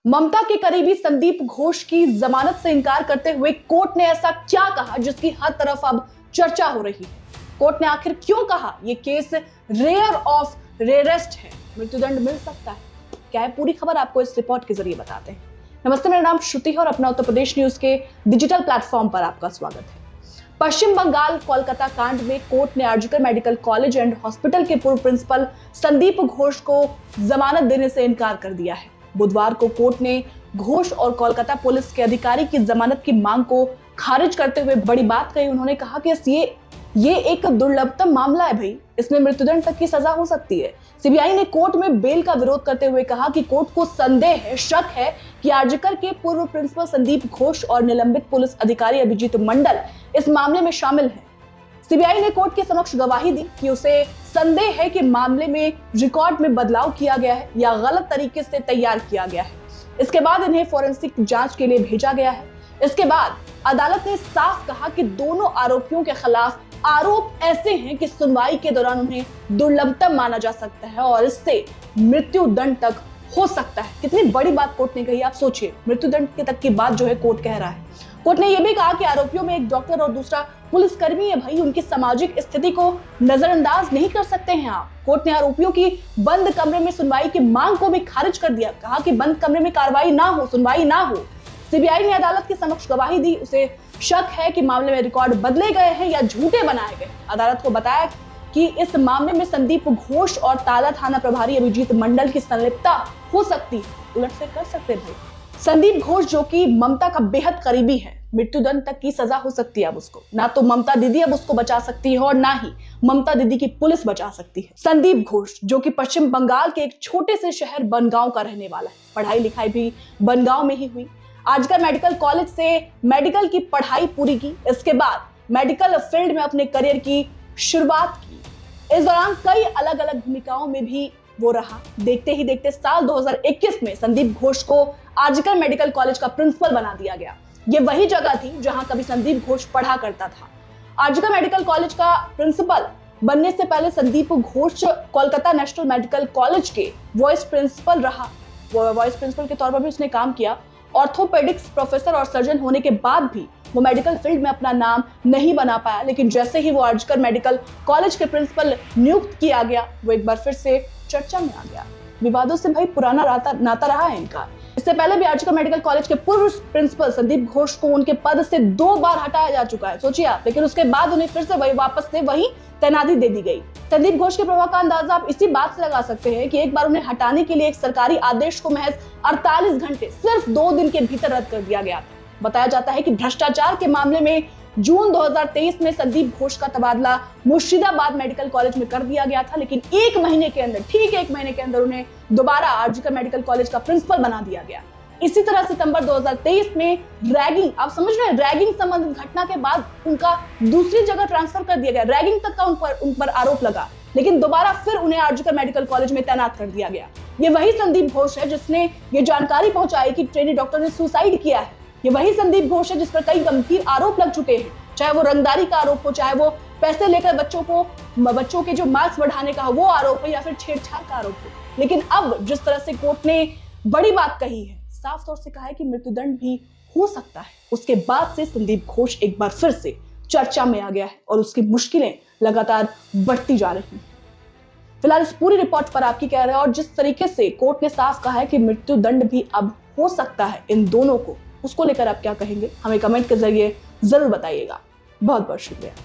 ममता के करीबी संदीप घोष की जमानत से इनकार करते हुए कोर्ट ने ऐसा क्या कहा जिसकी हर तरफ अब चर्चा हो रही है। कोर्ट ने आखिर क्यों कहा ये केस रेयर ऑफ रेयरेस्ट है, मृत्युदंड मिल सकता है। क्या है पूरी खबर आपको इस रिपोर्ट के जरिए बताते हैं। नमस्ते, मेरा नाम श्रुति है और अपना उत्तर प्रदेश न्यूज के डिजिटल प्लेटफॉर्म पर आपका स्वागत है। पश्चिम बंगाल कोलकाता कांड में कोर्ट ने RG Kar medical college and hospital के पूर्व प्रिंसिपल संदीप घोष को जमानत देने से इनकार कर दिया है। बुधवार को कोर्ट ने घोष और कोलकाता पुलिस के अधिकारी की जमानत की मांग को खारिज करते हुए बड़ी बात कही। उन्होंने कहा कि ये एक दुर्लभतम मामला है भाई, इसमें मृत्युदंड तक की सजा हो सकती है। सीबीआई ने कोर्ट में बेल का विरोध करते हुए कहा कि कोर्ट को संदेह है, शक है कि आरजीकर के पूर्व प्रिंसिपल संदीप घोष और निलंबित पुलिस अधिकारी अभिजीत मंडल इस मामले में शामिल हैं। सीबीआई ने कोर्ट के समक्ष गवाही दी कि उसे संदेह है कि मामले में रिकॉर्ड में बदलाव किया गया है या गलत तरीके से तैयार किया गया है। इसके बाद इन्हें फोरेंसिक जांच के लिए भेजा गया है। इसके बाद अदालत ने साफ कहा कि दोनों आरोपियों के खिलाफ आरोप ऐसे हैं कि सुनवाई के दौरान उन्हें दुर्लभतम माना जा सकता है और इससे मृत्यु दंड तक हो सकता है। कितनी बड़ी बात कोर्ट ने कही, आप सोचिए, मृत्युदंड के तक की बात जो है कोर्ट कह रहा है। कोर्ट ने यह भी कहा कि आरोपियों में एक डॉक्टर और दूसरा पुलिसकर्मी है भाई, उनकी सामाजिक स्थिति को नजरअंदाज नहीं कर सकते हैं आप। कोर्ट ने आरोपियों की बंद कमरे में सुनवाई की मांग को भी खारिज कर दिया, कहा कि बंद कमरे में कार्रवाई ना हो, सुनवाई ना हो। सीबीआई ने अदालत के समक्ष गवाही दी, उसे शक है कि मामले में रिकॉर्ड बदले गए हैं या झूठे बनाए गए। अदालत को बताया कि इस मामले में संदीप घोष और ताला थाना प्रभारी अभिजीत मंडल की संलिप्तता हो सकती है। उलट से कर सकते हैं भाई। संदीप घोष जो कि ममता का बेहद करीबी है, मृत्युदंड तक की सजा हो सकती है अब उसको। ना तो ममता दीदी अब उसको बचा सकती है और ना ही ममता दीदी की पुलिस बचा सकती है। संदीप घोष जो कि पश्चिम बंगाल के एक छोटे से शहर बनगांव का रहने वाला है, पढ़ाई लिखाई भी बनगांव में ही हुई। आजकर मेडिकल कॉलेज से मेडिकल की पढ़ाई पूरी की, इसके बाद मेडिकल फील्ड में अपने करियर की शुरुआत की। इस दौरान कई अलग अलग भूमिकाओं में भी वो रहा। देखते ही देखते साल 2021 में संदीप घोष को आजकर मेडिकल कॉलेज का प्रिंसिपल बना दिया गया। ये वही जगह थी जहां कभी संदीप घोष पढ़ा करता था। आजकर मेडिकल कॉलेज का प्रिंसिपल बनने से पहले Sandeep Ghosh Kolkata national medical college के वाइस प्रिंसिपल रहा। वाइस प्रिंसिपल के तौर पर भी उसने काम किया। ऑर्थोपेडिक्स प्रोफेसर और सर्जन होने के बाद भी वो मेडिकल फील्ड में अपना नाम नहीं बना पाया, लेकिन जैसे ही वो आजकर मेडिकल कॉलेज के प्रिंसिपल नियुक्त किया गया, वो एक बार फिर से चर्चा में आ गया। विवादों से भाई पुराना नाता रहा है इनका। इससे पहले भी आजकर मेडिकल कॉलेज के पूर्व प्रिंसिपल संदीप घोष को उनके पद से 2 बार हटाया जा चुका है, सोचिए आप। लेकिन उसके बाद उन्हें फिर से वापस से वही तैनाती दे दी गई। संदीप घोष के प्रभाव का अंदाजा आप इसी बात से लगा सकते हैं कि एक बार उन्हें हटाने के लिए एक सरकारी आदेश को महज 48 घंटे, सिर्फ 2 दिन के भीतर रद्द कर दिया गया था। बताया जाता है कि भ्रष्टाचार के मामले में जून 2023 में संदीप घोष का तबादला मुर्शिदाबाद मेडिकल कॉलेज में कर दिया गया था, लेकिन ठीक 1 महीने के अंदर उन्हें दोबारा आरजीकर मेडिकल कॉलेज का प्रिंसिपल बना दिया गया। इसी तरह सितंबर 2023 में रैगिंग, आप समझ रहे हैं, रैगिंग संबंधित घटना के बाद उनका दूसरी जगह ट्रांसफर कर दिया गया। रैगिंग तक का उन पर आरोप लगा, लेकिन दोबारा फिर उन्हें आरजीकर मेडिकल कॉलेज में तैनात कर दिया गया। ये वही संदीप घोष है जिसने ये जानकारी पहुंचाई कि ट्रेनी डॉक्टर ने सुसाइड किया है। ये वही संदीप घोष है जिस पर कई गंभीर आरोप लग चुके हैं, चाहे वो रंगदारी का आरोप हो, चाहे वो पैसे लेकर बच्चों के जो मार्क्स बढ़ाने का वो आरोप हो, या फिर छेड़छाड़ का आरोप हो। लेकिन अब जिस तरह से कोर्ट ने बड़ी बात कही है, साफ तौर से कहा है कि मृत्युदंड भी हो सकता है, उसके बाद से संदीप घोष एक बार फिर से चर्चा में आ गया है और उसकी मुश्किलें लगातार बढ़ती जा रही हैं। फिलहाल इस पूरी रिपोर्ट पर आपकी क्या राय है और जिस तरीके से कोर्ट ने साफ कहा है कि मृत्युदंड भी अब हो सकता है इन दोनों को, उसको लेकर आप क्या कहेंगे, हमें कमेंट के जरिए जरूर बताइएगा। बहुत बहुत शुक्रिया।